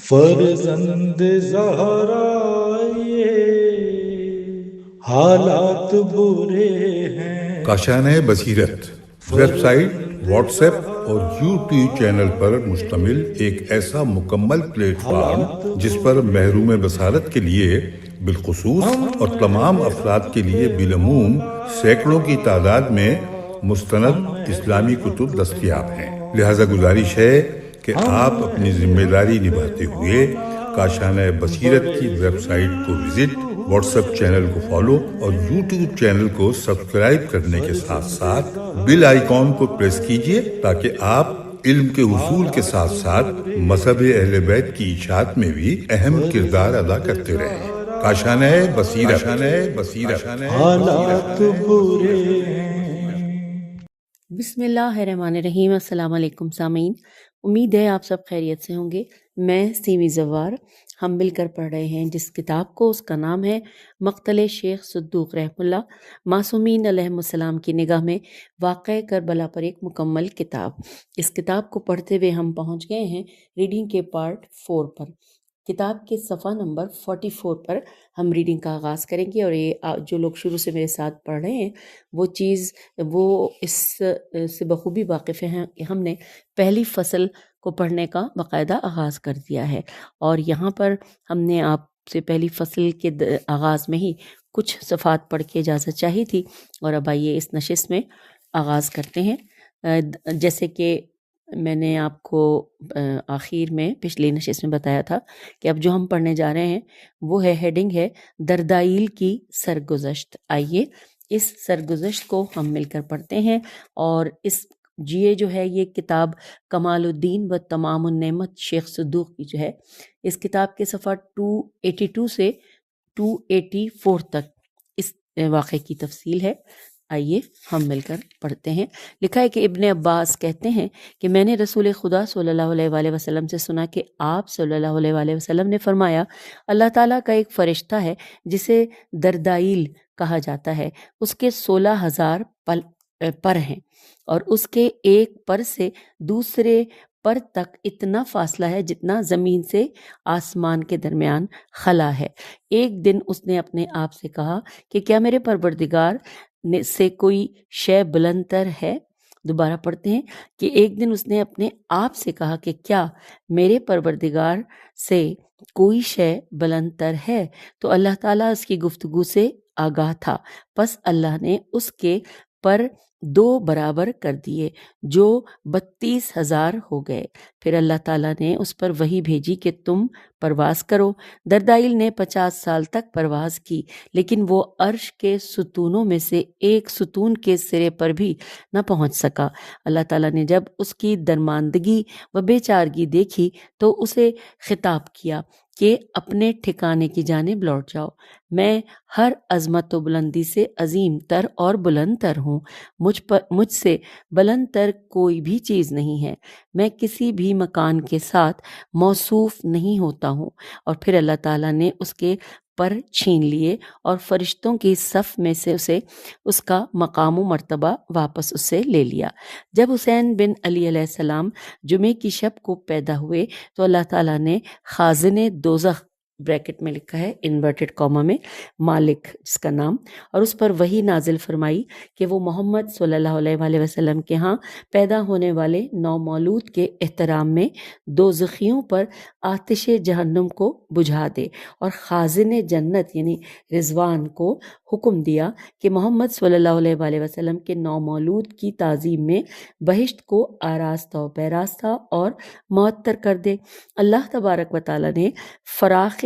فرزند زہرا یہ حالات برے ہیں۔ کاشانۂ بصیرت ویب سائٹ، واٹس ایپ اور یوٹیوب چینل پر مشتمل ایک ایسا مکمل پلیٹ فارم جس پر محروم بصارت کے لیے بالخصوص اور تمام افراد کے لیے بالعموم سینکڑوں کی تعداد میں مستند اسلامی کتب دستیاب ہیں۔ لہذا گزارش ہے کہ آپ اپنی ذمہ داری نبھاتے ہوئے کاشانۂ بصیرت کی ویب سائٹ کو وزٹ، واٹس ایپ چینل کو فالو اور یوٹیوب چینل کو سبسکرائب کرنے کے ساتھ ساتھ بیل آئیکن کو پریس کیجئے تاکہ آپ علم کے حصول کے ساتھ ساتھ مذہب اہل بیت کی اشاعت میں بھی اہم کردار ادا کرتے رہیں۔ کاشانۂ بصیرت۔ حالات برے ہیں۔ بسم اللہ الرحمن الرحیم۔ السلام علیکم سامعین، امید ہے آپ سب خیریت سے ہوں گے۔ میں سیمی زوار، ہم مل کر پڑھ رہے ہیں جس کتاب کو، اس کا نام ہے مقتل شیخ صدوق رحمہ اللہ، معصومین علیہ السلام کی نگاہ میں واقع کربلا پر ایک مکمل کتاب۔ اس کتاب کو پڑھتے ہوئے ہم پہنچ گئے ہیں ریڈنگ کے پارٹ 4 پر۔ کتاب کے صفحہ نمبر 44 پر ہم ریڈنگ کا آغاز کریں گے، اور یہ جو لوگ شروع سے میرے ساتھ پڑھ رہے ہیں وہ اس سے بخوبی واقف ہیں کہ ہم نے پہلی فصل کو پڑھنے کا باقاعدہ آغاز کر دیا ہے، اور یہاں پر ہم نے آپ سے پہلی فصل کے آغاز میں ہی کچھ صفحات پڑھ کے اجازت چاہی تھی، اور اب آئیے اس نشست میں آغاز کرتے ہیں۔ جیسے کہ میں نے آپ کو آخر میں پچھلی نشست میں بتایا تھا کہ اب جو ہم پڑھنے جا رہے ہیں وہ ہیڈنگ ہے دردائیل کی سرگزشت۔ آئیے اس سرگزشت کو ہم مل کر پڑھتے ہیں، اور یہ جو ہے یہ کتاب کمال الدین و تمام النعمت شیخ صدوق کی جو ہے، اس کتاب کے صفحہ 282 سے 284 تک اس واقعے کی تفصیل ہے۔ آئیے ہم مل کر پڑھتے ہیں۔ لکھا ہے کہ ابن عباس کہتے ہیں کہ میں نے رسول خدا صلی اللہ علیہ وآلہ وسلم سے سنا کہ آپ صلی اللہ علیہ وآلہ وسلم نے فرمایا، اللہ تعالیٰ کا ایک فرشتہ ہے جسے دردائیل کہا جاتا ہے، اس کے 16,000 پر ہیں، اور اس کے ایک پر سے دوسرے پر تک اتنا فاصلہ ہے جتنا زمین سے آسمان کے درمیان خلا ہے۔ ایک دن اس نے اپنے آپ سے کہا کہ کیا میرے پروردگار سے کوئی شے بلند تر ہے؟ دوبارہ پڑھتے ہیں کہ ایک دن اس نے اپنے آپ سے کہا کہ کیا میرے پروردگار سے کوئی شے بلند تر ہے؟ تو اللہ تعالیٰ اس کی گفتگو سے آگاہ تھا، پس اللہ نے اس کے پر 2 برابر کر دیے جو 32,000 ہو گئے۔ پھر اللہ تعالیٰ نے اس پر وحی بھیجی کہ تم پرواز کرو۔ دردائیل نے 50 سال تک پرواز کی، لیکن وہ عرش کے ستونوں میں سے ایک ستون کے سرے پر بھی نہ پہنچ سکا۔ اللہ تعالیٰ نے جب اس کی درماندگی و بے چارگی دیکھی تو اسے خطاب کیا کہ اپنے ٹھکانے کی جانب لوٹ جاؤ، میں ہر عظمت و بلندی سے عظیم تر اور بلند تر ہوں، مجھ سے بلند تر کوئی بھی چیز نہیں ہے، میں کسی بھی مکان کے ساتھ موصوف نہیں ہوتا ہوں۔ اور پھر اللہ تعالیٰ نے اس کے پر چھین لیے اور فرشتوں کی صف میں سے اس کا مقام و مرتبہ واپس اس سے لے لیا۔ جب حسین بن علی علیہ السلام جمعے کی شب کو پیدا ہوئے تو اللہ تعالیٰ نے خازن دوزخ، بریکٹ میں لکھا ہے انورٹڈ کاما میں، مالک جس کا نام، اور اس پر وحی نازل فرمائی کہ وہ محمد صلی اللہ علیہ وآلہ وسلم کے ہاں پیدا ہونے والے نومولود کے احترام میں دوزخیوں پر آتش جہنم کو بجھا دے، اور خازن جنت یعنی رضوان کو حکم دیا کہ محمد صلی اللہ علیہ وآلہ وسلم کے نومولود کی تعظیم میں بہشت کو آراستہ و پیراستہ اور معطر کر دے۔ اللہ تبارک و تعالیٰ نے فراخ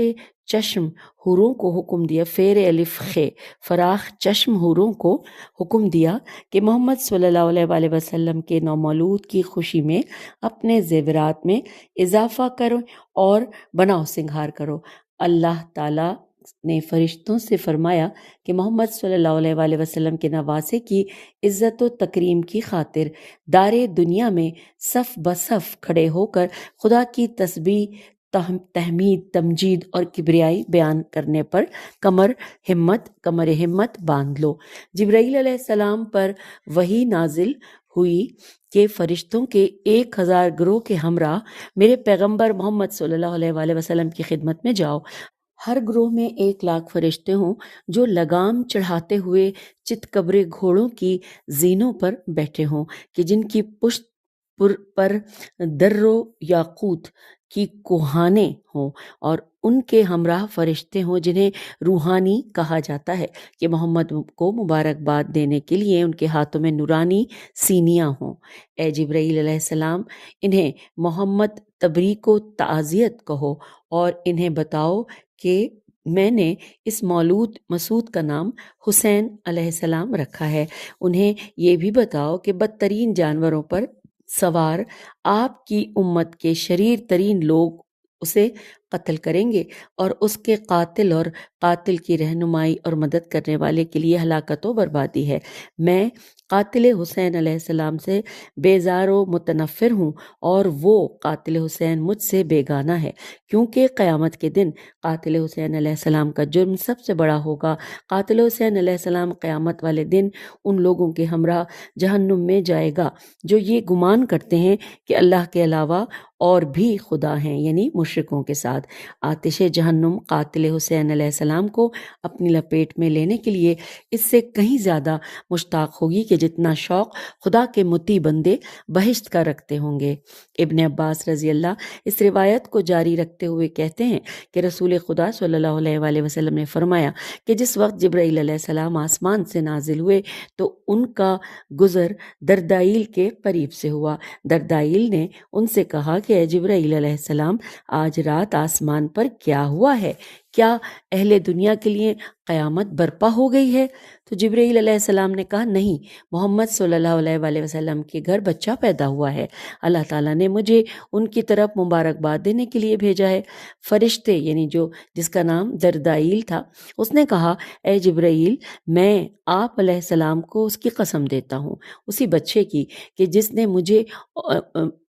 چشم حوروں کو حکم دیا، فیر الف خے، فراخ چشم حوروں کو حکم دیا کہ محمد صلی اللہ علیہ وآلہ وسلم کے نومولود کی خوشی میں اپنے زیورات میں اضافہ کرو اور بناؤ سنگھار کرو۔ اللہ تعالیٰ نے فرشتوں سے فرمایا کہ محمد صلی اللہ علیہ وآلہ وسلم کے نواسے کی عزت و تکریم کی خاطر دار دنیا میں صف بصف کھڑے ہو کر خدا کی تسبیح، تحمید، تمجید اور کبریائی بیان کرنے پر کمر ہمت باندھ لو۔ جبرائیل علیہ السلام پر وحی نازل ہوئی کہ فرشتوں کے 1000 گروہ کے ہمراہ میرے پیغمبر محمد صلی اللہ علیہ وآلہ وسلم کی خدمت میں جاؤ۔ ہر گروہ میں 1,00,000 فرشتے ہوں جو لگام چڑھاتے ہوئے چتکبرے گھوڑوں کی زینوں پر بیٹھے ہوں کہ جن کی پشت پر در و یاقوت کی کوہانے ہوں، اور ان کے ہمراہ فرشتے ہوں جنہیں روحانی کہا جاتا ہے کہ محمد کو مبارکباد دینے کے لیے ان کے ہاتھوں میں نورانی سینیاں ہوں۔ اے جبرائیل علیہ السلام، انہیں محمد تبریک و تعزیت کہو اور انہیں بتاؤ کہ میں نے اس مولود مسعود کا نام حسین علیہ السلام رکھا ہے۔ انہیں یہ بھی بتاؤ کہ بدترین جانوروں پر سوار آپ کی امت کے شریر ترین لوگ اسے قتل کریں گے، اور اس کے قاتل اور قاتل کی رہنمائی اور مدد کرنے والے کے لیے ہلاکت و بربادی ہے۔ میں قاتل حسین علیہ السلام سے بیزار و متنفر ہوں، اور وہ قاتل حسین مجھ سے بیگانہ ہے، کیونکہ قیامت کے دن قاتل حسین علیہ السلام کا جرم سب سے بڑا ہوگا۔ قاتل حسین علیہ السلام قیامت والے دن ان لوگوں کے ہمراہ جہنم میں جائے گا جو یہ گمان کرتے ہیں کہ اللہ کے علاوہ اور بھی خدا ہیں، یعنی مشرکوں کے ساتھ۔ آتش جہنم قاتل حسین علیہ السلام کو اپنی لپیٹ میں لینے کے لیے اس سے کہیں زیادہ مشتاق ہوگی کہ جتنا شوق خدا کے مطیع بندے بہشت کا رکھتے ہوں گے۔ ابن عباس رضی اللہ اس روایت کو جاری رکھتے ہوئے کہتے ہیں کہ رسول خدا صلی اللہ علیہ وآلہ وسلم نے فرمایا کہ جس وقت جبرائیل علیہ السلام آسمان سے نازل ہوئے تو ان کا گزر دردائیل کے قریب سے ہوا۔ دردائیل نے ان سے کہا کہ اے جبرائیل علیہ السلام، آج رات آسمان پر کیا ہوا ہے؟ کیا اہل دنیا کے لیے قیامت برپا ہو گئی ہے؟ تو جبرائیل علیہ السلام نے کہا، نہیں، محمد صلی اللہ علیہ وآلہ وسلم کے گھر بچہ پیدا ہوا ہے، اللہ تعالیٰ نے مجھے ان کی طرف مبارکباد دینے کے لیے بھیجا ہے۔ فرشتے یعنی جس کا نام دردائیل تھا، اس نے کہا، اے جبرائیل، میں آپ علیہ السلام کو اس کی قسم دیتا ہوں، اسی بچے کی کہ جس نے مجھے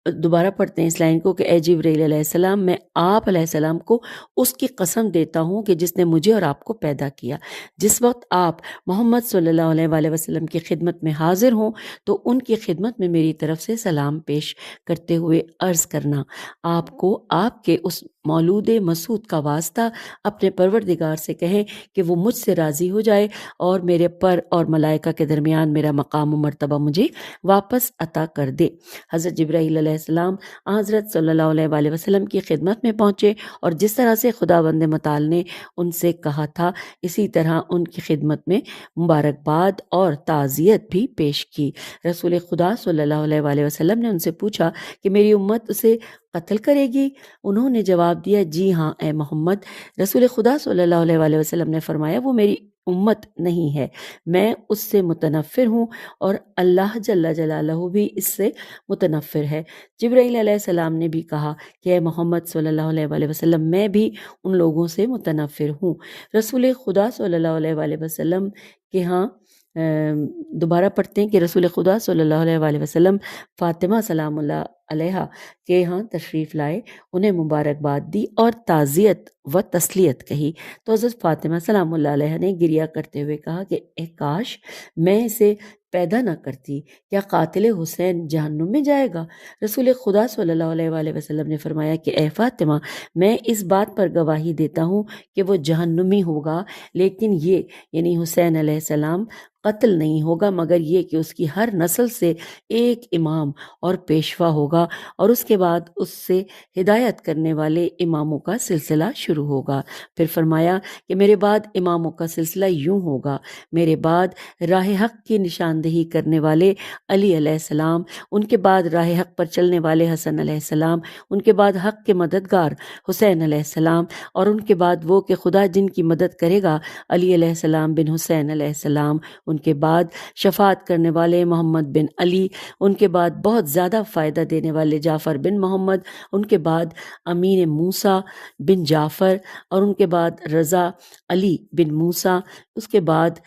دوبارہ پڑھتے ہیں اس لائن کو کہ اے جبرائیل علیہ السلام، میں آپ علیہ السلام کو اس کی قسم دیتا ہوں کہ جس نے مجھے اور آپ کو پیدا کیا۔ جس وقت آپ محمد صلی اللہ علیہ وآلہ وسلم کی خدمت میں حاضر ہوں تو ان کی خدمت میں میری طرف سے سلام پیش کرتے ہوئے عرض کرنا، آپ کو آپ کے اس مولود مسعود کا واسطہ اپنے پروردگار سے کہیں کہ وہ مجھ سے راضی ہو جائے اور میرے پر اور ملائکہ کے درمیان میرا مقام و مرتبہ مجھے واپس عطا کر دے۔ حضرت جبرائیل علیہ السلام حضرت صلی اللہ علیہ وآلہ وسلم کی خدمت میں پہنچے، اور جس طرح سے خداوند متعال نے ان سے کہا تھا اسی طرح ان کی خدمت میں مبارکباد اور تعزیت بھی پیش کی۔ رسول خدا صلی اللہ علیہ وآلہ وسلم نے ان سے پوچھا کہ میری امت اسے قتل کرے گی؟ انہوں نے جواب دیا، جی ہاں اے محمد۔ رسول خدا صلی اللہ علیہ وآلہ وسلم نے فرمایا، وہ میری امت نہیں ہے، میں اس سے متنفر ہوں، اور اللہ جل جلالہ بھی اس سے متنفر ہے۔ جبرائیل علیہ السلام نے بھی کہا کہ اے محمد صلی اللہ علیہ وآلہ وسلم، میں بھی ان لوگوں سے متنفر ہوں۔ رسول خدا صلی اللہ علیہ وآلہ وسلم کے ہاں دوبارہ پڑھتے ہیں کہ رسول خدا صلی اللہ علیہ وآلہ وسلم فاطمہ سلام اللہ علیہا کے ہاں تشریف لائے، انہیں مبارکباد دی اور تعزیت و تسلیت کہی، تو حضرت فاطمہ سلام اللہ علیہ نے گریہ کرتے ہوئے کہا کہ اے کاش میں اسے پیدا نہ کرتی، کیا قاتل حسین جہنم میں جائے گا؟ رسول خدا صلی اللہ علیہ وآلہ وسلم نے فرمایا کہ اے فاطمہ، میں اس بات پر گواہی دیتا ہوں کہ وہ جہنمی ہوگا، لیکن یہ یعنی حسین علیہ السلام قتل نہیں ہوگا، مگر یہ کہ اس کی ہر نسل سے ایک امام اور پیشوا ہوگا، اور اس کے بعد اس سے ہدایت کرنے والے اماموں کا سلسلہ شروع ہوگا۔ پھر فرمایا کہ میرے بعد اماموں کا سلسلہ یوں ہوگا، میرے بعد راہ حق کی نشاندہی کرنے والے علی علیہ السلام، ان کے بعد راہ حق پر چلنے والے حسن علیہ السلام، ان کے بعد حق کے مددگار حسین علیہ السلام، اور ان کے بعد وہ کہ خدا جن کی مدد کرے گا علی علیہ السلام بن حسین علیہ السلام، ان کے بعد شفاعت کرنے والے محمد بن علی، ان کے بعد بہت زیادہ فائدہ دینے والے جعفر بن محمد، ان کے بعد امین موسیٰ بن جعفر، اور ان کے بعد رضا علی بن موسیٰ، اس کے بعد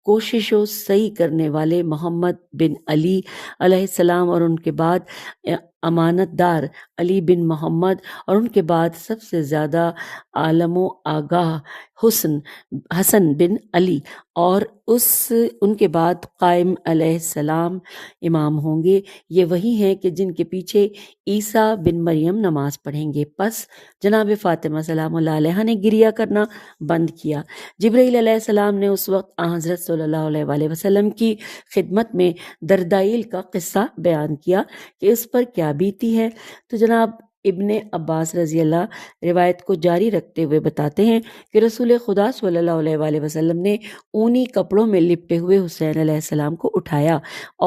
کوشش و سعی کرنے والے محمد بن علی علیہ السلام، اور ان کے بعد امانت دار علی بن محمد، اور ان کے بعد سب سے زیادہ عالم و آگاہ حسن بن علی، اور ان کے بعد قائم علیہ السلام امام ہوں گے۔ یہ وہی ہیں کہ جن کے پیچھے عیسیٰ بن مریم نماز پڑھیں گے۔ پس جناب فاطمہ سلام اللہ علیہ نے گریہ کرنا بند کیا۔ جبرائیل علیہ السلام نے اس وقت حضرت صلی اللہ علیہ وآلہ وسلم کی خدمت میں دردائل کا قصہ بیان کیا کہ اس پر کیا بیتی ہے۔ تو جناب ابن عباس رضی اللہ روایت کو جاری رکھتے ہوئے بتاتے ہیں کہ رسول خدا صلی اللہ علیہ وآلہ وسلم نے اونی کپڑوں میں لپٹے ہوئے حسین علیہ السلام کو اٹھایا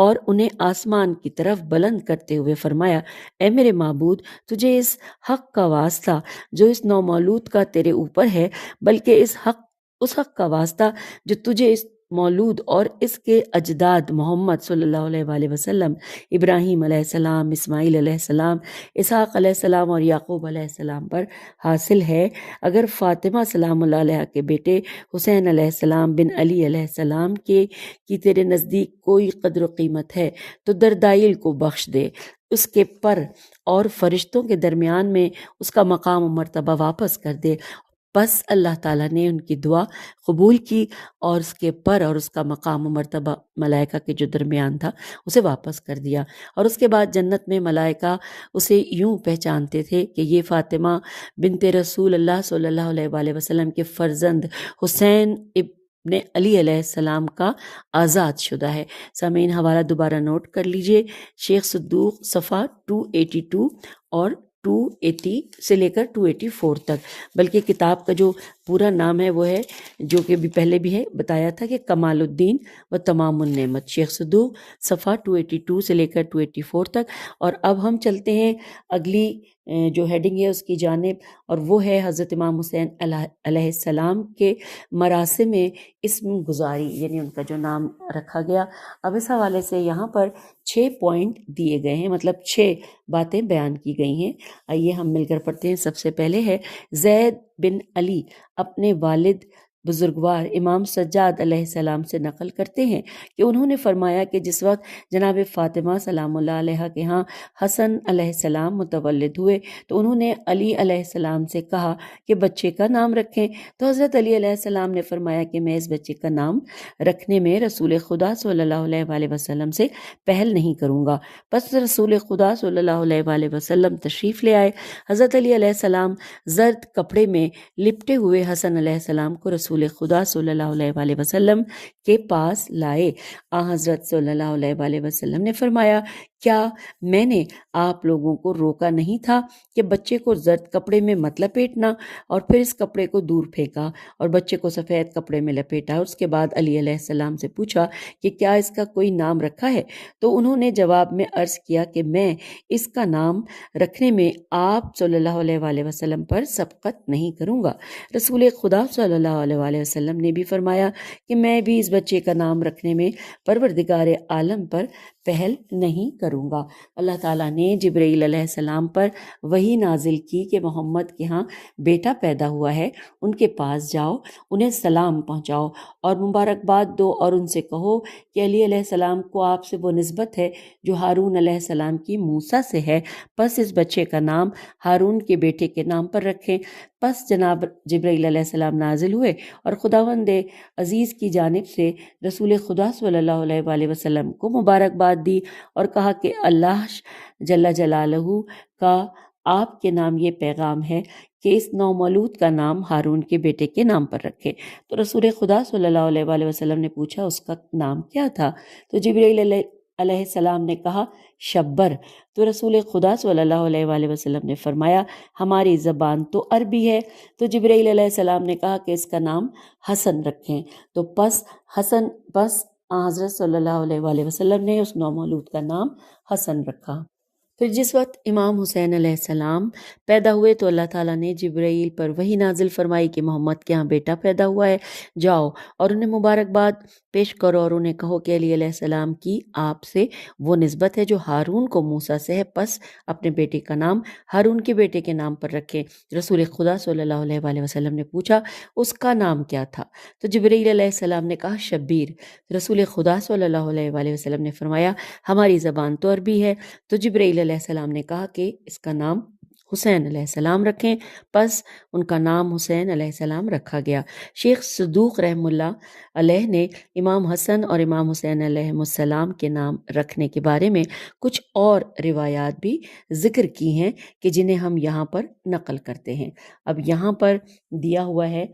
اور انہیں آسمان کی طرف بلند کرتے ہوئے فرمایا، اے میرے معبود، تجھے اس حق کا واسطہ جو اس نومولود کا تیرے اوپر ہے، بلکہ اس حق کا واسطہ جو تجھے اس مولود اور اس کے اجداد محمد صلی اللہ علیہ وآلہ وسلم، ابراہیم علیہ السلام، اسماعیل علیہ السلام، اسحاق علیہ السلام اور یعقوب علیہ السلام پر حاصل ہے، اگر فاطمہ سلام اللہ علیہ کے بیٹے حسین علیہ السلام بن علی علیہ السلام کی تیرے نزدیک کوئی قدر و قیمت ہے تو دردائل کو بخش دے، اس کے پر اور فرشتوں کے درمیان میں اس کا مقام و مرتبہ واپس کر دے۔ بس اللہ تعالیٰ نے ان کی دعا قبول کی اور اس کے پر اور اس کا مقام و مرتبہ ملائکہ کے جو درمیان تھا اسے واپس کر دیا، اور اس کے بعد جنت میں ملائکہ اسے یوں پہچانتے تھے کہ یہ فاطمہ بنت رسول اللہ صلی اللہ علیہ وآلہ وسلم کے فرزند حسین ابن علی علیہ السلام کا آزاد شدہ ہے۔ سامعین، حوالہ دوبارہ نوٹ کر لیجئے، شیخ صدوق صفحہ 282 اور 280 سے لے کر 284 تک، بلکہ کتاب کا جو پورا نام ہے وہ ہے، جو کہ بھی پہلے بھی ہے بتایا تھا، کہ کمال الدین و تمام النعمت، شیخ صدوق صفحہ 282 سے لے کر 284 تک۔ اور اب ہم چلتے ہیں اگلی جو ہیڈنگ ہے اس کی جانب، اور وہ ہے حضرت امام حسین علیہ السلام کے مراسم اسم گزاری، یعنی ان کا جو نام رکھا گیا۔ اب اس حوالے سے یہاں پر 6 پوائنٹ دیے گئے ہیں، مطلب 6 باتیں بیان کی گئی ہیں۔ آئیے ہم مل کر پڑھتے ہیں۔ سب سے پہلے ہے زید بن علی اپنے والد بزرگوار امام سجاد علیہ السلام سے نقل کرتے ہیں کہ انہوں نے فرمایا کہ جس وقت جناب فاطمہ سلام اللہ علیہ کے ہاں حسن علیہ السلام متولد ہوئے تو انہوں نے علی علیہ السلام سے کہا کہ بچے کا نام رکھیں، تو حضرت علی علیہ السلام نے فرمایا کہ میں اس بچے کا نام رکھنے میں رسول خدا صلی اللہ علیہ وآلہ وسلم سے پہل نہیں کروں گا۔ پس رسول خدا صلی اللہ علیہ وآلہ وسلم تشریف لے آئے۔ حضرت علی علیہ السلام زرد کپڑے میں لپٹے ہوئے حسن علیہ السلام کو رسول خدا صلی اللہ علیہ وآلہ وسلم کے پاس لائے۔ حضرت صلی اللہ علیہ وآلہ وسلم نے فرمایا، کیا میں نے آپ لوگوں کو روکا نہیں تھا کہ بچے کو زرد کپڑے میں مت لپیٹنا؟ اور پھر اس کپڑے کو دور پھینکا اور بچے کو سفید کپڑے میں لپیٹا۔ اس کے بعد علی علیہ السلام سے پوچھا کہ کیا اس کا کوئی نام رکھا ہے؟ تو انہوں نے جواب میں عرض کیا کہ میں اس کا نام رکھنے میں آپ صلی اللہ علیہ وآلہ وسلم پر سبقت نہیں کروں گا۔ رسول خدا صلی اللہ علیہ وآلہ وسلم نے بھی فرمایا کہ میں بھی اس بچے کا نام رکھنے میں پروردگار عالم پر پہل نہیں کروں گا۔ اللہ تعالیٰ نے جبرائیل علیہ السلام پر وحی نازل کی کہ محمد کے ہاں بیٹا پیدا ہوا ہے، ان کے پاس جاؤ، انہیں سلام پہنچاؤ اور مبارکباد دو، اور ان سے کہو کہ علی علیہ السلام کو آپ سے وہ نسبت ہے جو ہارون علیہ السلام کی موسیٰ سے ہے، پس اس بچے کا نام ہارون کے بیٹے کے نام پر رکھیں۔ پس جناب جبرائیل علیہ السلام نازل ہوئے اور خداوند عزیز کی جانب سے رسول خدا صلی اللہ علیہ وآلہ وسلم کو مبارکباد دی اور کہا کہ اللہ جل جلالہ کا آپ کے نام یہ پیغام ہے کہ اس نومولود کا نام ہارون کے بیٹے کے نام پر رکھے۔ تو رسول خدا صلی اللہ علیہ وآلہ وسلم نے پوچھا اس کا نام کیا تھا؟ تو جبرائیل علیہ السلام نے کہا شبر۔ تو رسول خدا صلی اللہ علیہ وآلہ وسلم نے فرمایا ہماری زبان تو عربی ہے۔ تو جبرائیل علیہ السلام نے کہا کہ اس کا نام حسن رکھیں۔ تو پس حضرت صلی اللہ علیہ وآلہ وسلم نے اس نومولود کا نام حسن رکھا۔ پھر جس وقت امام حسین علیہ السلام پیدا ہوئے تو اللہ تعالیٰ نے جبرائیل پر وحی نازل فرمائی کہ محمد کے ہاں بیٹا پیدا ہوا ہے، جاؤ اور انہیں مبارکباد پیش کرو اور انہیں کہو کہ علی علیہ السلام کی آپ سے وہ نسبت ہے جو ہارون کو موسیٰ سے ہے، پس اپنے بیٹے کا نام ہارون کے بیٹے کے نام پر رکھیں۔ رسول خدا صلی اللہ علیہ وآلہ وسلم نے پوچھا اس کا نام کیا تھا؟ تو جبرائیل علیہ السلام نے کہا شبیر۔ رسول خدا صلی اللہ علیہ وآلہ وسلم نے فرمایا ہماری زبان تو عربی ہے۔ تو جبرائیل علیہ السلام نے کہا کہ اس کا نام حسین علیہ السلام رکھیں، پس ان کا نام حسین علیہ السلام رکھا گیا۔ شیخ صدوق رحم اللہ علیہ نے امام حسن اور امام حسین علیہ السلام کے نام رکھنے کے بارے میں کچھ اور روایات بھی ذکر کی ہیں کہ جنہیں ہم یہاں پر نقل کرتے ہیں۔ اب یہاں پر دیا ہوا ہے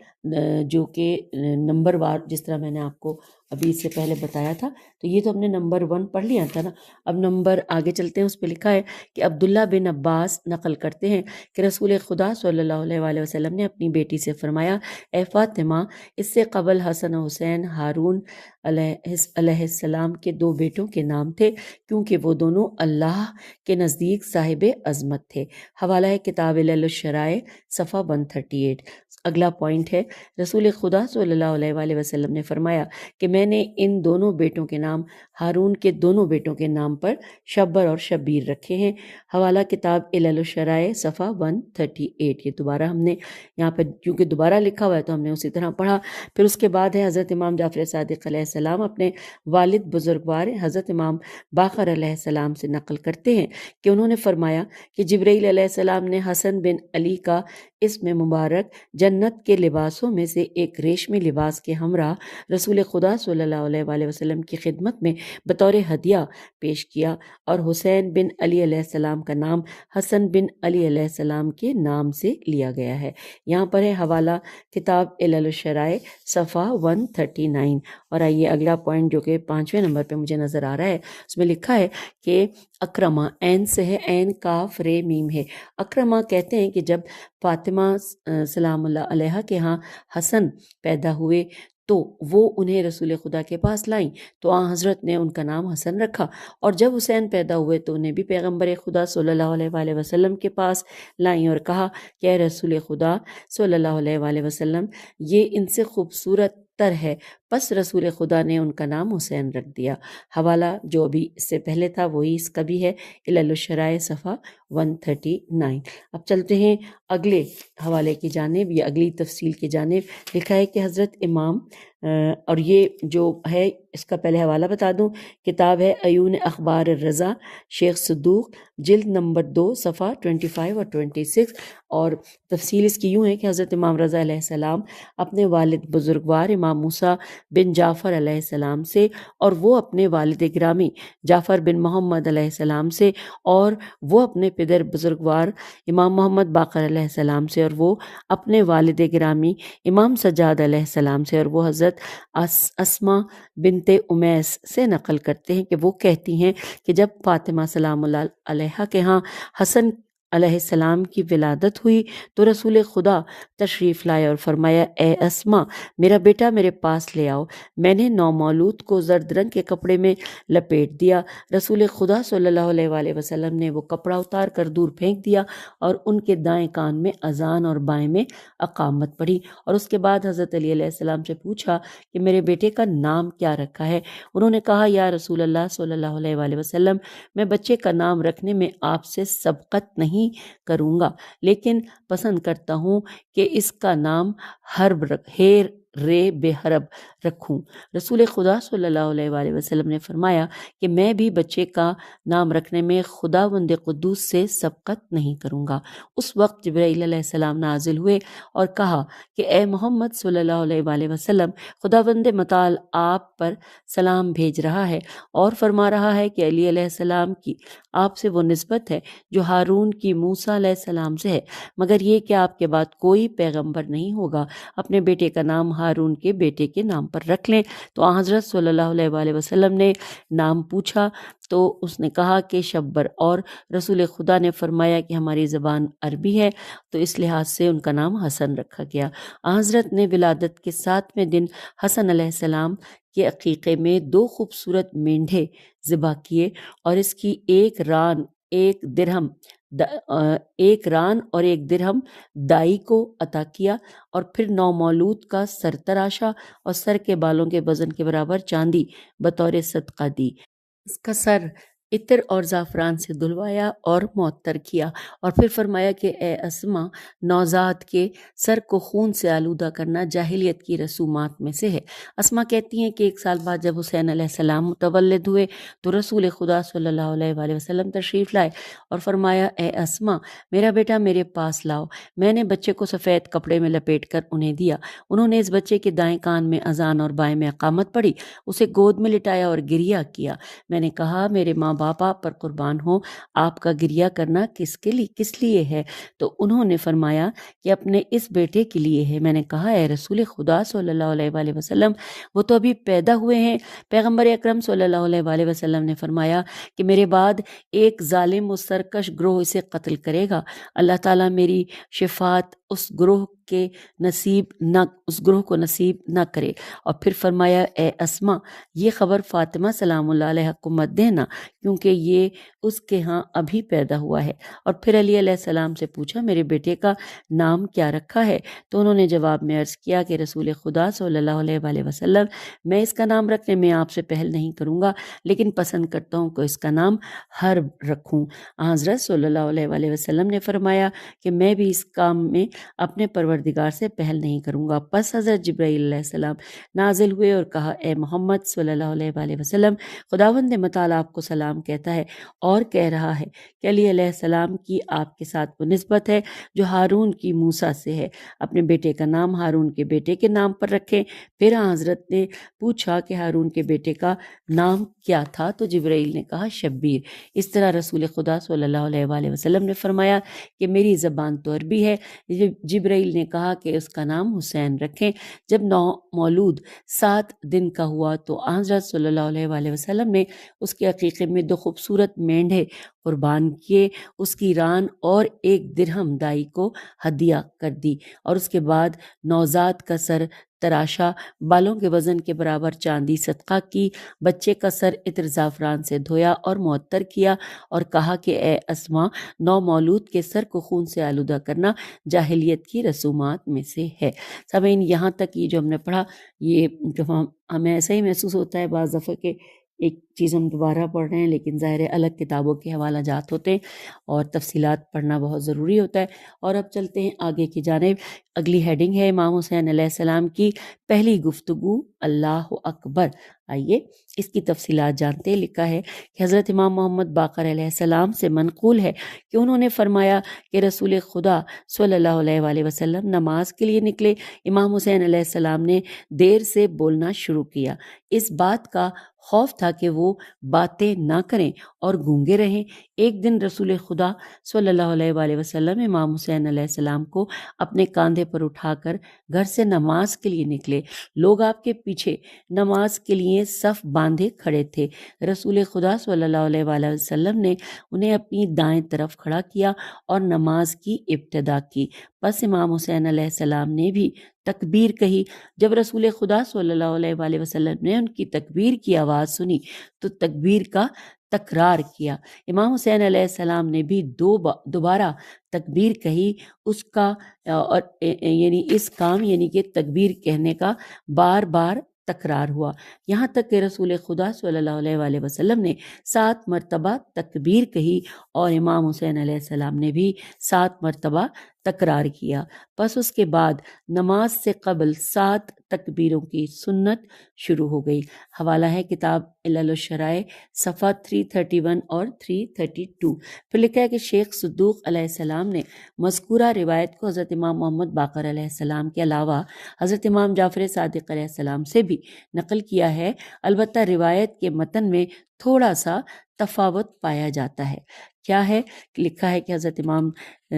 جو کہ نمبر وار، جس طرح میں نے آپ کو ابھی اس سے پہلے بتایا تھا، تو یہ تو ہم نے نمبر 1 پڑھ لیا تھا نا۔ اب نمبر آگے چلتے ہیں، اس پہ لکھا ہے کہ عبداللہ بن عباس نقل کرتے ہیں کہ رسول خدا صلی اللہ علیہ وآلہ وسلم نے اپنی بیٹی سے فرمایا، اے فاطمہ، اس سے قبل حسن و حسین ہارون علیہ السلام کے 2 بیٹوں کے نام تھے، کیونکہ وہ دونوں اللہ کے نزدیک صاحب عظمت تھے۔ حوالہ ہے کتاب علل الشرائع صفحہ 138۔ اگلا پوائنٹ ہے، رسول خدا صلی اللہ علیہ وآلہ وسلم نے فرمایا کہ میں نے ان دونوں بیٹوں کے نام ہارون کے دونوں بیٹوں کے نام پر شبر اور شبیر رکھے ہیں۔ حوالہ کتاب علل الشرائع صفحہ 138۔ یہ دوبارہ ہم نے یہاں پر کیونکہ دوبارہ لکھا ہوا ہے تو ہم نے اسی طرح پڑھا۔ پھر اس کے بعد ہے حضرت امام جعفر صادق علیہ السلام اپنے والد بزرگوار حضرت امام باقر علیہ السلام سے نقل کرتے ہیں کہ انہوں نے فرمایا کہ جبرائیل علیہ السلام نے حسن بن علی کا اسم مبارک جنت کے لباسوں میں سے ایک ریشمی لباس کے ہمراہ رسول خدا صلی اللہ علیہ وآلہ وسلم کی خدمت میں بطور ہدیہ پیش کیا، اور حسین بن علی علیہ السلام کا نام حسن بن علی علیہ السلام کے نام سے لیا گیا ہے۔ یہاں پر ہے حوالہ کتاب علل الشرائع صفحہ 139۔ اور آئیے اگلا پوائنٹ جو کہ 5ویں نمبر پہ مجھے نظر آ رہا ہے، اس میں لکھا ہے کہ اکرمہ، عین سے ہے، عین کاف رے میم ہے۔ اکرمہ کہتے ہیں کہ جب فاطمہ سلام اللہ علیہ کے ہاں حسن پیدا ہوئے تو وہ انہیں رسول خدا کے پاس لائیں، تو آن حضرت نے ان کا نام حسن رکھا، اور جب حسین پیدا ہوئے تو انہیں بھی پیغمبر خدا صلی اللہ علیہ وآلہ وسلم کے پاس لائیں اور کہا کہ اے رسول خدا صلی اللہ علیہ وآلہ وسلم، یہ ان سے خوبصورت تر ہے، پس رسول خدا نے ان کا نام حسین رکھ دیا۔ حوالہ جو ابھی اس سے پہلے تھا وہی اس کا بھی ہے، علل الشرائع صفحہ 139۔ اب چلتے ہیں اگلے حوالے کی جانب یا اگلی تفصیل کی جانب۔ لکھا ہے کہ حضرت امام اور یہ جو ہے اس کا پہلے حوالہ بتا دوں، کتاب ہے عیون اخبار الرضا، شیخ صدوق، جلد نمبر 2 صفحہ 25 اور 26، اور تفصیل اس کی یوں ہے کہ حضرت امام رضا علیہ السلام اپنے والد بزرگوار امام موسیٰ بن جعفر علیہ السلام سے، اور وہ اپنے والد گرامی جعفر بن محمد علیہ السلام سے، اور وہ اپنے پدر بزرگوار امام محمد باقر علیہ السلام سے، اور وہ اپنے والد گرامی امام سجاد علیہ السلام سے، اور وہ حضرت اسما بنت امیس سے نقل کرتے ہیں کہ وہ کہتی ہیں کہ جب فاطمہ سلام اللہ علیہ کے ہاں حسن علیہ السلام کی ولادت ہوئی تو رسول خدا تشریف لائے اور فرمایا، اے اسما، میرا بیٹا میرے پاس لے آؤ۔ میں نے نومولود کو زرد رنگ کے کپڑے میں لپیٹ دیا۔ رسول خدا صلی اللہ علیہ وآلہ وسلم نے وہ کپڑا اتار کر دور پھینک دیا اور ان کے دائیں کان میں اذان اور بائیں میں اقامت پڑھی، اور اس کے بعد حضرت علی علیہ السلام سے پوچھا کہ میرے بیٹے کا نام کیا رکھا ہے؟ انہوں نے کہا، یا رسول اللہ صلی اللہ علیہ وآلہ وسلم، میں بچے کا نام رکھنے میں آپ سے سبقت نہیں کروں گا، لیکن پسند کرتا ہوں کہ اس کا نام حرب ہیر رے بے حرب رکھوں۔ رسول خدا صلی اللہ علیہ وآلہ وسلم نے فرمایا کہ میں بھی بچے کا نام رکھنے میں خداوند قدوس سے سبقت نہیں کروں گا۔ اس وقت جبرائیل علیہ السلام نازل ہوئے اور کہا کہ اے محمد صلی اللہ علیہ وآلہ وسلم، خداوند متعال آپ پر سلام بھیج رہا ہے اور فرما رہا ہے کہ علی علیہ السلام کی آپ سے وہ نسبت ہے جو ہارون کی موسیٰ علیہ السلام سے ہے، مگر یہ کہ آپ کے بعد کوئی پیغمبر نہیں ہوگا۔ اپنے بیٹے کا نام ہارون کے بیٹے کے نام پر رکھ لیں۔ تو آن حضرت صلی اللہ علیہ وآلہ وسلم نے نام پوچھا تو اس نے کہا کہ شبر، اور رسول خدا نے فرمایا کہ ہماری زبان عربی ہے، تو اس لحاظ سے ان کا نام حسن رکھا گیا۔ آن حضرت نے ولادت کے 7ویں دن حسن علیہ السلام کے عقیقے میں 2 خوبصورت مینڈھے ذبح کیے، اور اس کی ایک ران اور ایک درہم دائی کو عطا کیا، اور پھر نومولود کا سر تراشا اور سر کے بالوں کے وزن کے برابر چاندی بطور صدقہ دی۔ اس کا سر عطر اور زعفران سے دھلوایا اور معطر کیا، اور پھر فرمایا کہ اے اسما، نوزاد کے سر کو خون سے آلودہ کرنا جاہلیت کی رسومات میں سے ہے۔ اسما کہتی ہیں کہ 1 سال بعد جب حسین علیہ السلام متولد ہوئے تو رسول خدا صلی اللہ علیہ وآلہ وسلم تشریف لائے اور فرمایا اے اسما، میرا بیٹا میرے پاس لاؤ۔ میں نے بچے کو سفید کپڑے میں لپیٹ کر انہیں دیا۔ انہوں نے اس بچے کے دائیں کان میں اذان اور بائیں میں اقامت پڑھی، اسے گود میں لٹایا اور گریہ کیا۔ میں نے کہا میرے ماں باپ آپ پر قربان ہو، آپ کا گریہ کرنا کس لیے ہے؟ تو انہوں نے فرمایا کہ اپنے اس بیٹے کے لیے ہے۔ میں نے کہا اے رسول خدا صلی اللہ علیہ وآلہ وسلم، وہ تو ابھی پیدا ہوئے ہیں۔ پیغمبر اکرم صلی اللہ علیہ وآلہ وسلم نے فرمایا کہ میرے بعد ایک ظالم و سرکش گروہ اسے قتل کرے گا۔ اللہ تعالیٰ میری شفاعت اس گروہ کو نصیب نہ کرے۔ اور پھر فرمایا اے اسما، یہ خبر فاطمہ سلام اللہ علیہ کو مت دینا، کیونکہ یہ اس کے ہاں ابھی پیدا ہوا ہے۔ اور پھر علی علیہ السلام سے پوچھا میرے بیٹے کا نام کیا رکھا ہے؟ تو انہوں نے جواب میں عرض کیا کہ رسول خدا صلی اللہ علیہ وآلہ وسلم، میں اس کا نام رکھنے میں آپ سے پہل نہیں کروں گا، لیکن پسند کرتا ہوں کہ اس کا نام حرب رکھوں۔ حضرت صلی اللہ علیہ وآلہ وسلم نے فرمایا کہ میں بھی اس کام میں اپنے پروردگار سے پہل نہیں کروں گا۔ پس حضرت جبرائیل علیہ السلام نازل ہوئے اور کہا اے محمد صلی اللہ علیہ وآلہ وسلم، خداوند متعالی آپ کو سلام کہتا ہے اور کہہ رہا ہے کہ علی علیہ السلام کی آپ کے ساتھ وہ نسبت ہے جو ہارون کی موسیٰ سے ہے۔ اپنے بیٹے کا نام ہارون کے بیٹے کے نام پر رکھیں۔ پھر حضرت نے پوچھا کہ ہارون کے بیٹے کا نام کیا تھا؟ تو جبرائیل نے کہا شبیر۔ اس طرح رسول خدا صلی اللہ علیہ وآلہ وسلم نے فرمایا کہ میری زبان تو عربی ہے۔ جبرائیل نے کہا کہ اس کا نام حسین رکھیں۔ جب مولود 7 دن کا ہوا تو حضرت صلی اللہ علیہ وآلہ وسلم نے اس کے عقیقے میں 2 خوبصورت مینڈھے قربان کیے، اس کی ران اور 1 درہم دائی کو ہدیہ کر دی، اور اس کے بعد نوزاد کا سر تراشا، بالوں کے وزن کے برابر چاندی صدقہ کی، بچے کا سر عطر زعفران سے دھویا اور معطر کیا، اور کہا کہ اے اسما، نو مولود کے سر کو خون سے آلودہ کرنا جاہلیت کی رسومات میں سے ہے۔ سامعین، یہاں تک یہ جو ہم نے پڑھا، یہ جو ہمیں ایسا ہی محسوس ہوتا ہے بعض دفعہ کہ ایک چیز ہم دوبارہ پڑھ رہے ہیں، لیکن ظاہر الگ کتابوں کے حوالہ جات ہوتے ہیں اور تفصیلات پڑھنا بہت ضروری ہوتا ہے۔ اور اب چلتے ہیں آگے کی جانب۔ اگلی ہیڈنگ ہے امام حسین علیہ السلام کی پہلی گفتگو، اللہ اکبر۔ آئیے اس کی تفصیلات جانتے ہیں۔ لکھا ہے کہ حضرت امام محمد باقر علیہ السلام سے منقول ہے کہ انہوں نے فرمایا کہ رسول خدا صلی اللہ علیہ وآلہ وسلم نماز کے لیے نکلے۔ امام حسین علیہ السلام نے دیر سے بولنا شروع کیا۔ اس بات کا خوف تھا کہ وہ باتیں نہ کریں اور گونگے رہیں۔ ایک دن رسول خدا صلی اللہ علیہ وآلہ وسلم امام حسین علیہ السلام کو اپنے کاندھے پر اٹھا کر گھر سے نماز کے لیے نکلے۔ لوگ آپ کے پیچھے نماز کے لیے صف باندھے کھڑے تھے۔ رسول خدا صلی اللہ علیہ وآلہ وسلم نے انہیں اپنی دائیں طرف کھڑا کیا اور نماز کی ابتدا کی۔ پس امام حسین علیہ السلام نے بھی تکبیر کہی۔ جب رسول خدا صلی اللہ علیہ وآلہ وسلم نے ان کی تکبیر کی آواز سنی تو تکبیر کا تکرار کیا۔ امام حسین علیہ السلام نے بھی دوبارہ تکبیر کہی۔ اس کا اور یعنی کہ تکبیر کہنے کا بار بار تکرار ہوا، یہاں تک کہ رسول خدا صلی اللہ علیہ وآلہ وسلم نے 7 مرتبہ تکبیر کہی اور امام حسین علیہ السلام نے بھی 7 مرتبہ تکرار کیا۔ پس اس کے بعد نماز سے قبل 7 تکبیروں کی سنت شروع ہو گئی۔ حوالہ ہے کتاب علل الشرائع، صفحہ 331 اور 332۔ پھر لکھا ہے کہ شیخ صدوق علیہ السلام نے مذکورہ روایت کو حضرت امام محمد باقر علیہ السلام کے علاوہ حضرت امام جعفر صادق علیہ السلام سے بھی نقل کیا ہے، البتہ روایت کے متن میں تھوڑا سا تفاوت پایا جاتا ہے۔ کیا ہے؟ لکھا ہے کہ حضرت امام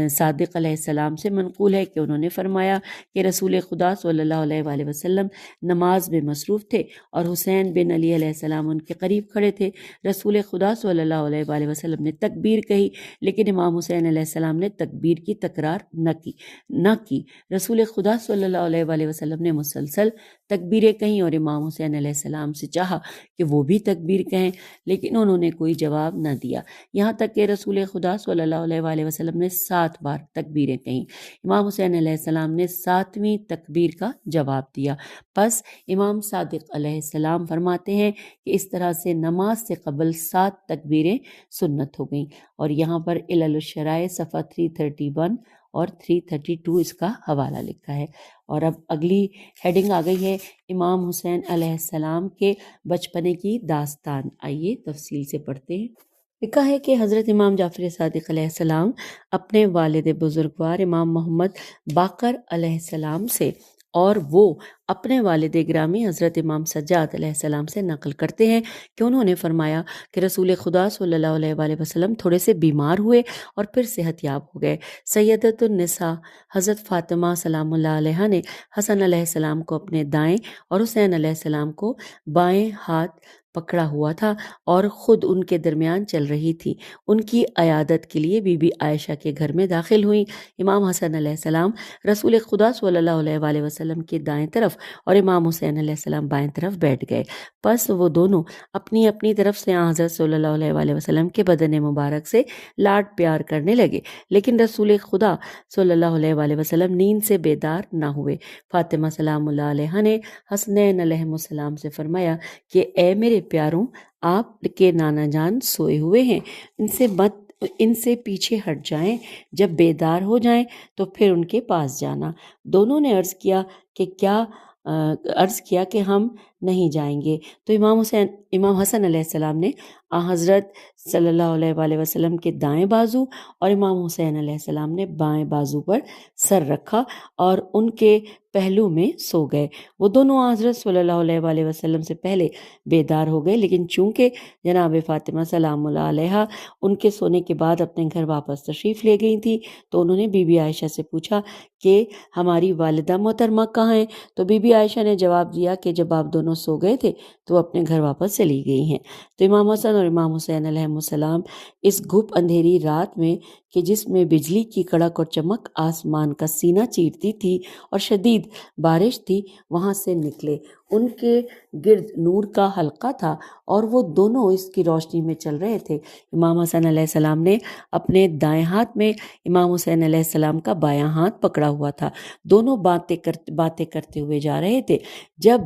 صادق علیہ السلام سے منقول ہے کہ انہوں نے فرمایا کہ رسول خدا صلی اللہ علیہ وآلہ وسلم نماز میں مصروف تھے اور حسین بن علی علیہ السلام ان کے قریب کھڑے تھے۔ رسول خدا صلی اللہ علیہ وآلہ وسلم نے تکبیر کہی، لیکن امام حسین علیہ السلام نے تکبیر کی تکرار نہ کی۔ رسول خدا صلی اللہ علیہ وآلہ وسلم نے مسلسل تکبیریں کہیں اور امام حسین علیہ السلام سے چاہا کہ وہ بھی تکبیر کہیں، لیکن انہوں نے کوئی جواب نہ دیا، یہاں تک کہ رسول خدا صلی اللہ علیہ وآلہ وسلم نے 7 7 بار تکبیریں کہیں۔ امام حسین علیہ السلام نے 7ویں تکبیر کا جواب دیا۔ پس امام صادق علیہ السلام فرماتے ہیں کہ اس طرح سے نماز سے قبل 7 تکبیریں سنت ہو گئیں، اور یہاں پر علل الشرائع صفحہ 331 اور 332 اس کا حوالہ لکھا ہے۔ اور اب اگلی ہیڈنگ آ گئی ہے امام حسین علیہ السلام کے بچپنے کی داستان۔ آئیے تفصیل سے پڑھتے ہیں۔ لکھا ہے کہ حضرت امام جعفر صادق علیہ السلام اپنے والد بزرگوار امام محمد باقر علیہ السلام سے اور وہ اپنے والد گرامی حضرت امام سجاد علیہ السلام سے نقل کرتے ہیں کہ انہوں نے فرمایا کہ رسول خدا صلی اللہ علیہ وآلہ وسلم تھوڑے سے بیمار ہوئے اور پھر صحت یاب ہو گئے۔ سیدۃ النساء حضرت فاطمہ سلام اللہ علیہ نے حسن علیہ السلام کو اپنے دائیں اور حسین علیہ السلام کو بائیں ہاتھ پکڑا ہوا تھا اور خود ان کے درمیان چل رہی تھی۔ ان کی عیادت کے لیے بی بی عائشہ کے گھر میں داخل ہوئیں۔ امام حسن علیہ السلام رسول خدا صلی اللہ علیہ وآلہ وسلم کے دائیں طرف اور امام حسین علیہ السلام بائیں طرف بیٹھ گئے۔ پس وہ دونوں اپنی اپنی طرف سے آن حضرت صلی اللہ علیہ وآلہ وسلم کے بدن مبارک سے لاڈ پیار کرنے لگے، لیکن رسول خدا صلی اللہ علیہ وآلہ وسلم نیند سے بیدار نہ ہوئے۔ فاطمہ سلام اللہ علیہ نے حسنین علیہ السلام سے فرمایا کہ اے میرے پیاروں، آپ کے نانا جان سوئے ہوئے ہیں، ان سے پیچھے ہٹ جائیں، جب بیدار ہو جائیں تو پھر ان کے پاس جانا۔ دونوں نے عرض کیا کہ ہم نہیں جائیں گے، تو امام حسن علیہ السلام نے حضرت صلی اللہ علیہ وآلہ وسلم کے دائیں بازو اور امام حسین علیہ السلام نے بائیں بازو پر سر رکھا اور ان کے پہلو میں سو گئے۔ وہ دونوں حضرت صلی اللہ علیہ وآلہ وسلم سے پہلے بیدار ہو گئے، لیکن چونکہ جناب فاطمہ سلام اللہ علیہ ان کے سونے کے بعد اپنے گھر واپس تشریف لے گئی تھی، تو انہوں نے بی بی عائشہ سے پوچھا کہ ہماری والدہ محترمہ کہاں ہیں؟ تو بی بی عائشہ نے جواب دیا کہ جب آپ دونوں سو گئے تھے تو وہ اپنے گھر واپس چلی گئی ہیں۔ تو امام حسن اور امام حسین علیہ السلام اس گھپ اندھیری رات میں کہ جس میں بجلی کی کڑک اور چمک آسمان کا سینہ چیرتی تھی اور شدید بارش تھی، وہاں سے نکلے۔ ان کے گرد نور کا حلقہ تھا اور وہ دونوں اس کی روشنی میں چل رہے تھے۔ امام حسن علیہ السلام نے اپنے دائیں ہاتھ میں امام حسین علیہ السلام کا بایاں ہاتھ پکڑا ہوا تھا۔ دونوں باتیں کرتے ہوئے جا رہے تھے۔ جب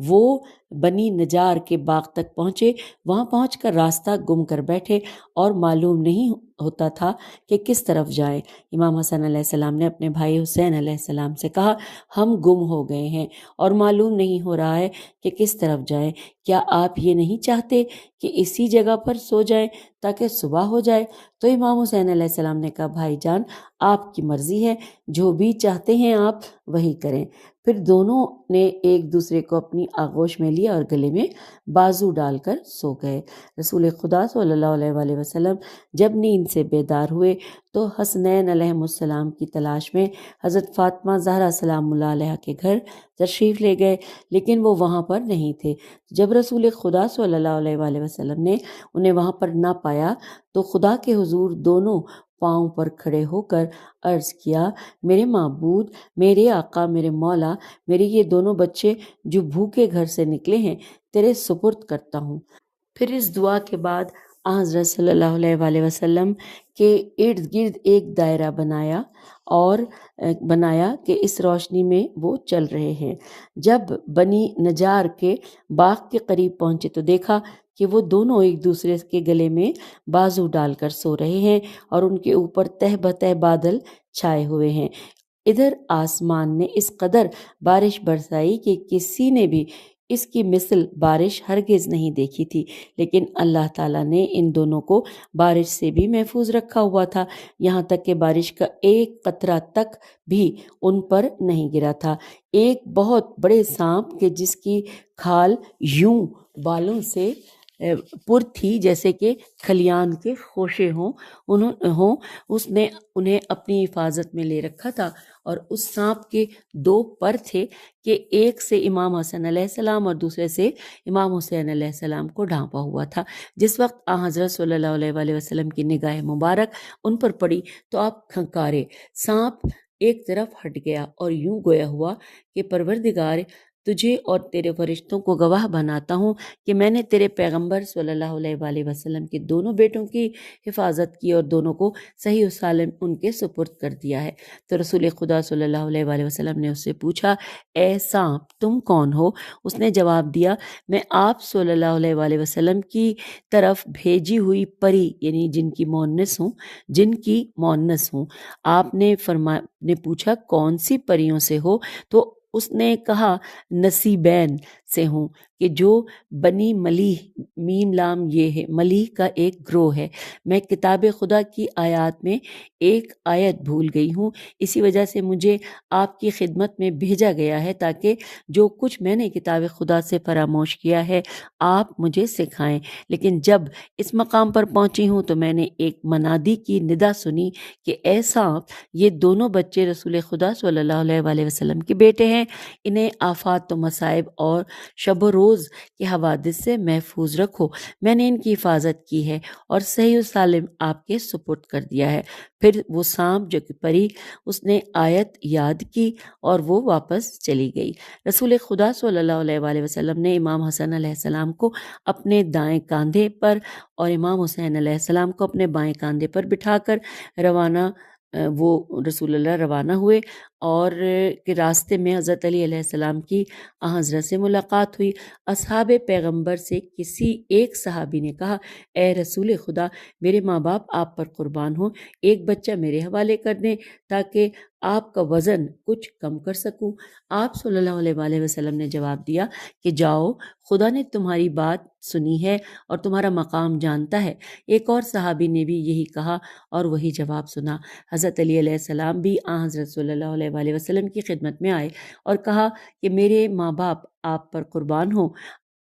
وہ بنی نجار کے باغ تک پہنچے، وہاں پہنچ کر راستہ گم کر بیٹھے اور معلوم نہیں ہوتا تھا کہ کس طرف جائیں۔ امام حسن علیہ السلام نے اپنے بھائی حسین علیہ السلام سے کہا، ہم گم ہو گئے ہیں اور معلوم نہیں ہو رہا ہے کہ کس طرف جائیں، کیا آپ یہ نہیں چاہتے کہ اسی جگہ پر سو جائیں تاکہ صبح ہو جائے؟ تو امام حسین علیہ السلام نے کہا، بھائی جان آپ کی مرضی ہے، جو بھی چاہتے ہیں آپ وہی کریں۔ پھر دونوں نے ایک دوسرے کو اپنی آغوش میں لیا اور گلے میں بازو ڈال کر سو گئے۔ رسول خدا صلی اللہ علیہ وآلہ وسلم جب نیند سے بیدار ہوئے تو حسنین علیہ السلام کی تلاش میں حضرت فاطمہ زہرا سلام اللہ علیہ کے گھر تشریف لے گئے، لیکن وہ وہاں پر نہیں تھے۔ جب رسول خدا صلی اللہ علیہ وآلہ وسلم نے انہیں وہاں پر نہ پایا تو خدا کے حضور دونوں پاؤں پر کھڑے ہو کر عرض کیا، میرے معبود، میرے آقا، میرے مولا، میرے یہ دونوں بچے جو بھوکے گھر سے نکلے ہیں تیرے سپرد کرتا ہوں۔ پھر اس دعا کے بعد حضرت صلی اللہ علیہ وآلہ وسلم کے ارد گرد ایک دائرہ بنایا کہ اس روشنی میں وہ چل رہے ہیں۔ جب بنی نجار کے باغ کے قریب پہنچے تو دیکھا کہ وہ دونوں ایک دوسرے کے گلے میں بازو ڈال کر سو رہے ہیں اور ان کے اوپر تہ بتہ بادل چھائے ہوئے ہیں۔ ادھر آسمان نے اس قدر بارش برسائی کہ کسی نے بھی اس کی مثل بارش ہرگز نہیں دیکھی تھی، لیکن اللہ تعالیٰ نے ان دونوں کو بارش سے بھی محفوظ رکھا ہوا تھا، یہاں تک کہ بارش کا ایک قطرہ تک بھی ان پر نہیں گرا تھا۔ ایک بہت بڑے سانپ کے جس کی کھال یوں بالوں سے پر تھی جیسے کہ کھلیان کے خوشے ہوں، اس نے انہیں اپنی حفاظت میں لے رکھا تھا، اور اس سانپ کے 2 پر تھے کہ ایک سے امام حسن علیہ السلام اور دوسرے سے امام حسین علیہ السلام کو ڈھانپا ہوا تھا۔ جس وقت حضرت صلی اللہ علیہ وآلہ وسلم کی نگاہ مبارک ان پر پڑی تو آپ کھنکارے۔ سانپ ایک طرف ہٹ گیا اور یوں گویا ہوا کہ پروردگار تجھے اور تیرے فرشتوں کو گواہ بناتا ہوں کہ میں نے تیرے پیغمبر صلی اللہ علیہ وآلہ وسلم کے دونوں بیٹوں کی حفاظت کی اور دونوں کو صحیح و سالم ان کے سپرد کر دیا ہے۔ تو رسول خدا صلی اللہ علیہ وآلہ وسلم نے اس سے پوچھا، اے سانپ تم کون ہو؟ اس نے جواب دیا، میں آپ صلی اللہ علیہ وآلہ وسلم کی طرف بھیجی ہوئی پری یعنی جن کی مونس ہوں۔ آپ نے پوچھا کون سی پریوں سے ہو؟ تو اس نے کہا نصیبین سے ہوں، کہ جو بنی ملیح میم لام یہ ہے ملیح کا ایک گروہ ہے۔ میں کتاب خدا کی آیات میں ایک آیت بھول گئی ہوں، اسی وجہ سے مجھے آپ کی خدمت میں بھیجا گیا ہے تاکہ جو کچھ میں نے کتاب خدا سے فراموش کیا ہے آپ مجھے سکھائیں۔ لیکن جب اس مقام پر پہنچی ہوں تو میں نے ایک منادی کی ندا سنی کہ اے سانپ، یہ دونوں بچے رسول خدا صلی اللہ علیہ وآلہ وسلم کے بیٹے ہیں، انہیں آفات و مصائب اور شب و روز کے حوادث سے محفوظ رکھو۔ میں نے ان کی حفاظت کی ہے اور صحیح و سالم آپ کے سپرد کر دیا ہے۔ پھر وہ سانپ جو کہ پری، اس نے آیت یاد کی اور وہ واپس چلی گئی۔ رسول خدا صلی اللہ علیہ وآلہ وسلم نے امام حسن علیہ السلام کو اپنے دائیں کاندھے پر اور امام حسین علیہ السلام کو اپنے بائیں کاندھے پر بٹھا کر رسول اللہ روانہ ہوئے، اور کہ راستے میں حضرت علی علیہ السلام کی حضرت سے ملاقات ہوئی۔ اصحاب پیغمبر سے کسی ایک صحابی نے کہا، اے رسول خدا، میرے ماں باپ آپ پر قربان ہوں، ایک بچہ میرے حوالے کر دیں تاکہ آپ کا وزن کچھ کم کر سکوں۔ آپ صلی اللہ علیہ وآلہ وسلم نے جواب دیا کہ جاؤ، خدا نے تمہاری بات سنی ہے اور تمہارا مقام جانتا ہے۔ ایک اور صحابی نے بھی یہی کہا اور وہی جواب سنا۔ حضرت علی علیہ السلام بھی حضرت صلی اللہ علیہ وآلہ وسلم کی خدمت میں آئے اور کہا کہ میرے ماں باپ آپ پر قربان ہوں،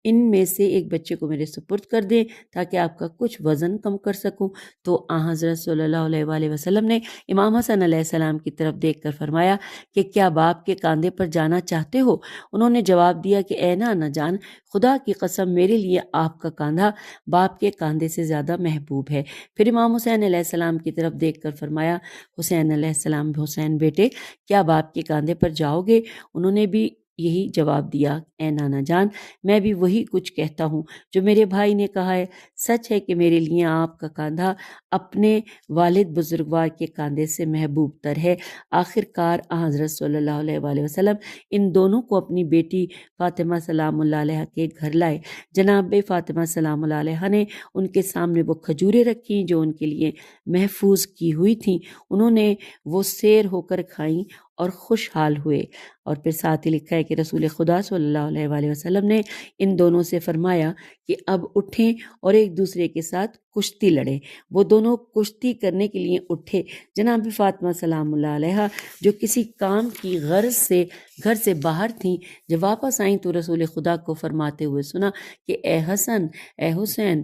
ان میں سے ایک بچے کو میرے سپرد کر دیں تاکہ آپ کا کچھ وزن کم کر سکوں۔ تو حضرت صلی اللہ علیہ وآلہ وسلم نے امام حسن علیہ السلام کی طرف دیکھ کر فرمایا کہ کیا باپ کے کاندھے پر جانا چاہتے ہو؟ انہوں نے جواب دیا کہ اے نانا جان، خدا کی قسم میرے لیے آپ کا کاندھا باپ کے کاندھے سے زیادہ محبوب ہے۔ پھر امام حسین علیہ السلام کی طرف دیکھ کر فرمایا، حسین علیہ السلام، حسین بیٹے، کیا باپ کے کاندھے پر جاؤ گے؟ انہوں نے بھی یہی جواب دیا، اے نانا جان، میں بھی وہی کچھ کہتا ہوں جو میرے بھائی نے کہا ہے۔ سچ ہے کہ میرے لیے آپ کا کاندھا اپنے والد بزرگوار کے کاندھے سے محبوب تر ہے۔ آخر کار حضرت صلی اللہ علیہ وآلہ وسلم ان دونوں کو اپنی بیٹی فاطمہ سلام اللہ علیہ کے گھر لائے۔ جناب فاطمہ سلام اللہ علیہ نے ان کے سامنے وہ کھجوریں رکھیں جو ان کے لیے محفوظ کی ہوئی تھیں، انہوں نے وہ سیر ہو کر کھائیں اور خوشحال ہوئے۔ اور پھر ساتھ ہی لکھا ہے کہ رسول خدا صلی اللہ علیہ وآلہ وسلم نے ان دونوں سے فرمایا کہ اب اٹھیں اور ایک دوسرے کے ساتھ کشتی لڑیں۔ وہ دونوں کشتی کرنے کے لیے اٹھے۔ جناب فاطمہ سلام اللہ علیہ جو کسی کام کی غرض سے گھر سے باہر تھیں، جب واپس آئیں تو رسول خدا کو فرماتے ہوئے سنا کہ اے حسن، اے حسین،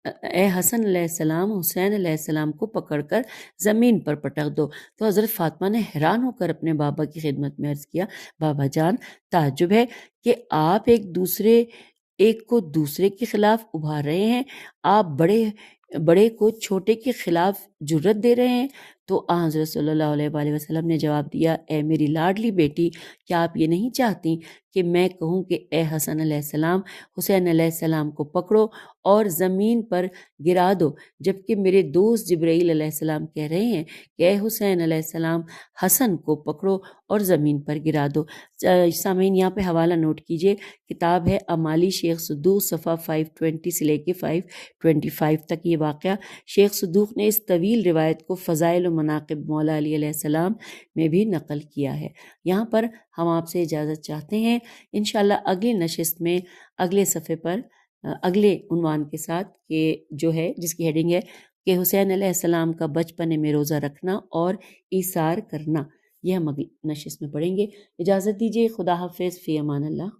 اے حسن علیہ السلام، حسین علیہ السلام کو پکڑ کر زمین پر پٹک دو۔ تو حضرت فاطمہ نے حیران ہو کر اپنے بابا کی خدمت میں عرض کیا، بابا جان، تعجب ہے کہ آپ ایک کو دوسرے کے خلاف ابھار رہے ہیں، آپ بڑے کو چھوٹے کے خلاف جرت دے رہے ہیں۔ تو حضرت صلی اللہ علیہ وآلہ وسلم نے جواب دیا، اے میری لاڈلی بیٹی، کیا آپ یہ نہیں چاہتی کہ میں کہوں کہ اے حسن علیہ السلام، حسین علیہ السلام کو پکڑو اور زمین پر گرا دو، جبکہ میرے دوست جبرائیل علیہ السلام کہہ رہے ہیں کہ اے حسین علیہ السلام، حسن کو پکڑو اور زمین پر گرا دو۔ سامعین، یہاں پہ حوالہ نوٹ کیجئے، کتاب ہے اعمالی شیخ صدوق، صفحہ 520 سے لے کے 525 تک یہ واقعہ شیخ صدوق نے اس طویل روایت کو فضائل و مناقب مولا علی علیہ السلام میں بھی نقل کیا ہے۔ یہاں پر ہم آپ سے اجازت چاہتے ہیں، انشاءاللہ اگلی نشست میں اگلے صفحے پر اگلے عنوان کے ساتھ، کہ جو ہے جس کی ہیڈنگ ہے کہ حسین علیہ السلام کا بچپنے میں روزہ رکھنا اور ایثار کرنا، یہ ہم اگلی نشست میں پڑھیں گے۔ اجازت دیجیے، خدا حافظ، فی امان اللہ۔